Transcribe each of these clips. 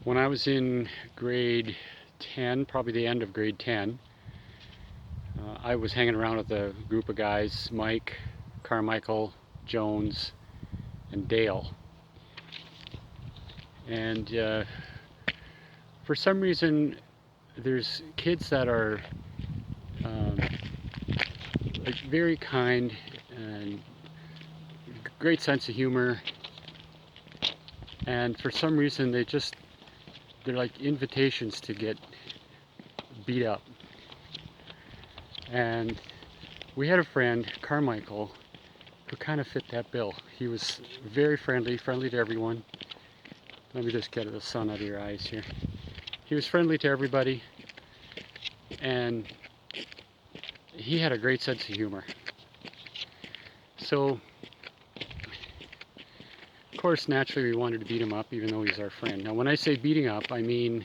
When I was in grade 10, probably the end of grade 10, I was hanging around with a group of guys, Mike, Carmichael, Jones, and Dale. And for some reason, there's kids that are um, like very kind and great sense of humor. And for some reason, they're like invitations to get beat up. And we had a friend, Carmichael, who kind of fit that bill. He was very friendly to everyone. Let me just get the sun out of your eyes here. He was friendly to everybody, and he had a great sense of humor. So, of course, naturally we wanted to beat him up, even though he's our friend. Now, when I say beating up, I mean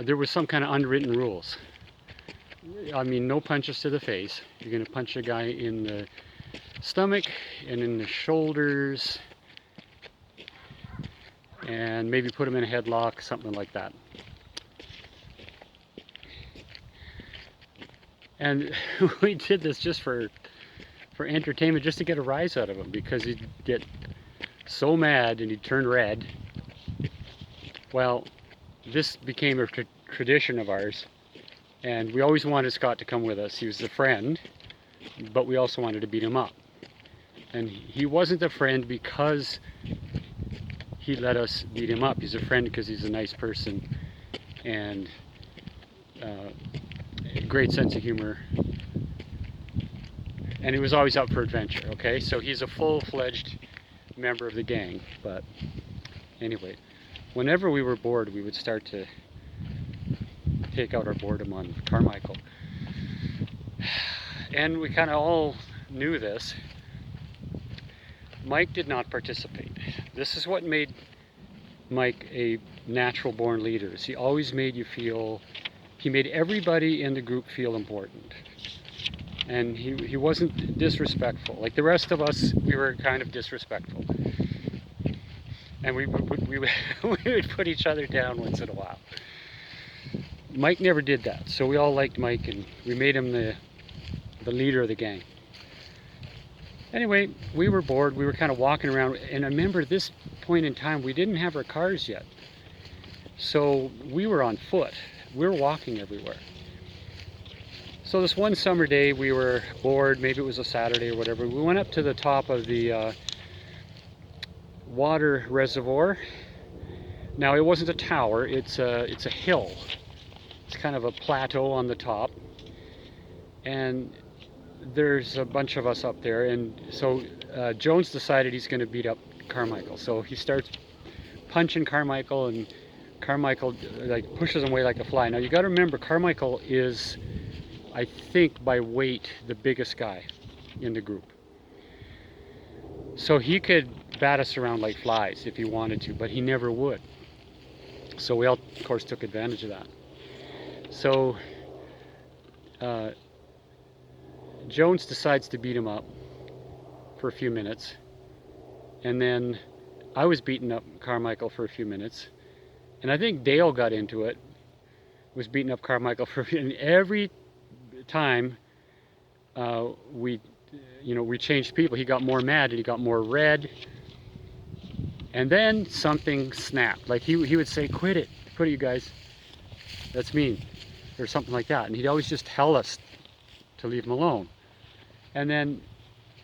there was some kind of unwritten rules. I mean, no punches to the face. You're going to punch a guy in the stomach and in the shoulders, and maybe put him in a headlock, something like that. And we did this just for entertainment, just to get a rise out of him, because he'd get so mad and he'd turn red. Well, this became a tradition of ours, and we always wanted Scott to come with us. He was a friend, but we also wanted to beat him up. And he wasn't a friend because he let us beat him up. He's a friend because he's a nice person and great sense of humor. And he was always up for adventure, okay? So he's a full-fledged member of the gang. But anyway, whenever we were bored, we would start to take out our boredom on Carmichael. And we kind of all knew this. Mike did not participate. This is what made Mike a natural born leader. He always made you feel, he made everybody in the group feel important. And he wasn't disrespectful. Like the rest of us, we were kind of disrespectful. And we would put each other down once in a while. Mike never did that. So we all liked Mike, and we made him the leader of the gang. Anyway, we were bored. We were kind of walking around, and I remember at this point in time, we didn't have our cars yet. So we were on foot. We were walking everywhere. So this one summer day, we were bored. Maybe it was a Saturday or whatever. We went up to the top of the water reservoir. Now, it wasn't a tower. It's a hill. It's kind of a plateau on the top. And there's a bunch of us up there, and so Jones decided he's going to beat up Carmichael. So he starts punching Carmichael, and Carmichael like pushes him away like a fly. Now you got to remember, Carmichael is, I think, by weight, the biggest guy in the group. So he could bat us around like flies if he wanted to, but he never would. So we all, of course, took advantage of that. So Jones decides to beat him up for a few minutes, and then I was beating up Carmichael for a few minutes, and I think Dale got into it, was beating up Carmichael for a few, and every time we changed people, he got more mad and he got more red, and then something snapped. Like he would say, quit it, you guys, that's mean," or something like that, and he'd always just tell us to leave him alone. And then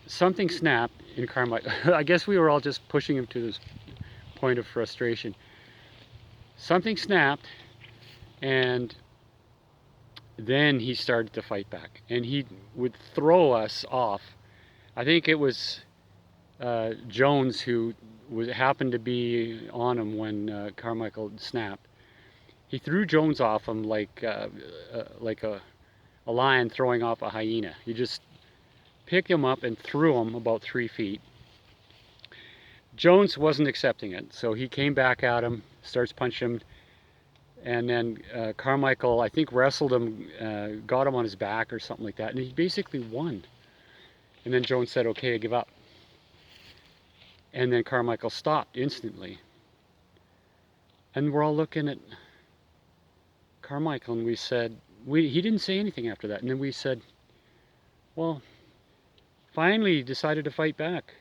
something snapped in Carmichael. I guess we were all just pushing him to this point of frustration. Something snapped, and then he started to fight back. And he would throw us off. I think it was Jones who happened to be on him when Carmichael snapped. He threw Jones off him like a lion throwing off a hyena. He just picked him up and threw him about 3 feet. Jones wasn't accepting it, so he came back at him, starts punching him, and then Carmichael, I think, wrestled him, got him on his back or something like that, and he basically won. And then Jones said, "Okay, I give up." And then Carmichael stopped instantly. And we're all looking at Carmichael and we said, he didn't say anything after that. And then we said, well, finally he decided to fight back.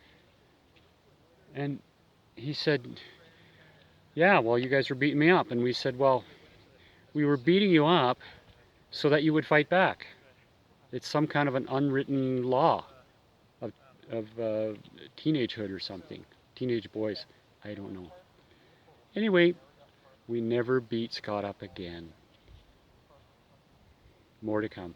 And he said, yeah, well, you guys were beating me up. And we said, well, we were beating you up so that you would fight back. It's some kind of an unwritten law of teenagehood or something. Teenage boys. I don't know. Anyway, we never beat Scott up again. More to come.